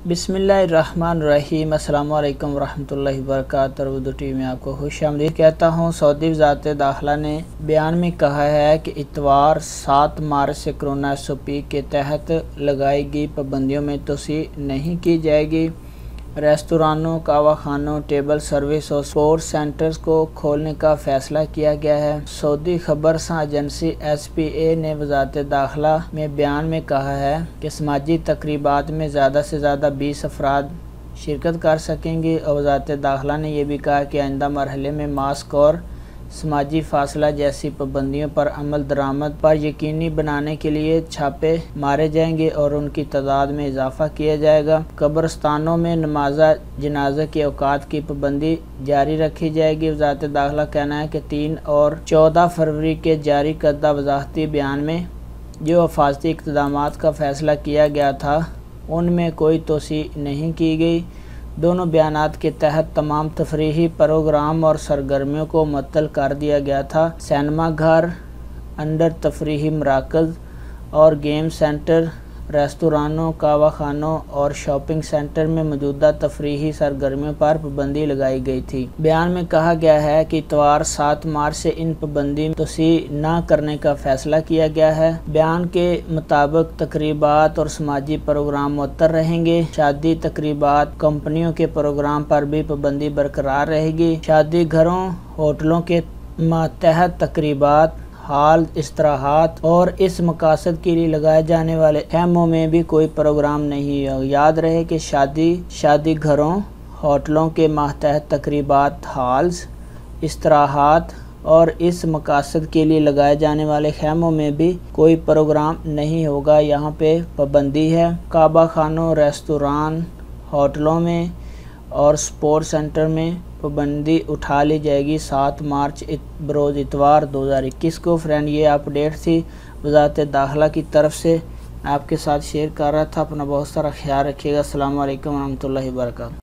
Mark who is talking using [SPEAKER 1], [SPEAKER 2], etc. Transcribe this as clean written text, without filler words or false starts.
[SPEAKER 1] बिस्मिल्लाहिर्रहमानिर्रहीम। अस्सलाम वालेकुम वरहमतुल्लाहि वबरकातुहू। उर्दू टीवी में आपको खुश आमदीद कहता हूँ। सऊदी वज़ारत दाखिला ने बयान में कहा है कि इतवार 7 मार्च से कोरोना SOP के तहत लगाई गई पाबंदियों में तोसी नहीं की जाएगी। रेस्तोरानों, कहवाखानों, टेबल सर्विस और स्पोर्ट्स सेंटर्स को खोलने का फैसला किया गया है। सऊदी खबरसां एजेंसी SPA ने वज़ारत दाखिला में बयान में कहा है कि समाजी तकरीबात में ज़्यादा से ज़्यादा 20 अफराद शिरकत कर सकेंगे और वज़ारत दाखिला ने यह भी कहा कि आइंदा मरहले में मास्क और समाजी फासला जैसी पाबंदियों पर अमल दरामद पर यकीनी बनाने के लिए छापे मारे जाएंगे और उनकी तादाद में इजाफा किया जाएगा। कब्रस्तानों में नमाज़ जनाजा के औकात की पाबंदी जारी रखी जाएगी। वज़ारत दाखिला कहना है कि 3 और 14 फरवरी के जारी करदा वज़ाहती बयान में जो हिफाजती इक़दामात का फैसला किया गया था उनमें कोई तोसी नहीं की गई। दोनों बयानात के तहत तमाम तफरीही प्रोग्राम और सरगर्मियों को मुअत्तल कर दिया गया था। सिनेमा घर, अंडर तफरीही मराकज़ और गेम सेंटर, रेस्तोरानों, कहवाखानों और शॉपिंग सेंटर में मौजूदा तफरीही सरगर्मियों पर पाबंदी लगाई गई थी। बयान में कहा गया है कि इतवार 7 मार्च से इन पाबंदी में तोसी न करने का फैसला किया गया है। बयान के मुताबिक तकरीबात और समाजी प्रोग्राम मुअत्तल रहेंगे। शादी तकरीबात, कंपनियों के प्रोग्राम पर भी पाबंदी बरकरार रहेगी। शादी घरों, होटलों के मातहत तकरीबात, हाल, इस्तराहात और इस मकासद के लिए लगाए जाने वाले खेमों में भी कोई प्रोग्राम नहीं है। याद रहे कि शादी घरों, होटलों के मातहत तकरीबात, हाल्स, इस्तराहात और इस मकासद के लिए लगाए जाने वाले खेमों में भी कोई प्रोग्राम नहीं होगा। यहाँ पे पाबंदी है। कहवाखानों, रेस्तोरां, होटलों में और स्पोर्ट्स सेंटर में पाबंदी उठा ली जाएगी 7 मार्च बरोज़ इतवार 2021 को। फ्रेंड, ये अपडेट थी वज़ारत दाखिला की तरफ से, आपके साथ शेयर कर रहा था। अपना बहुत सारा ख्याल रखिएगा। अस्सलाम वालेकुम वरहमतुल्लाहि वबरकातुहू।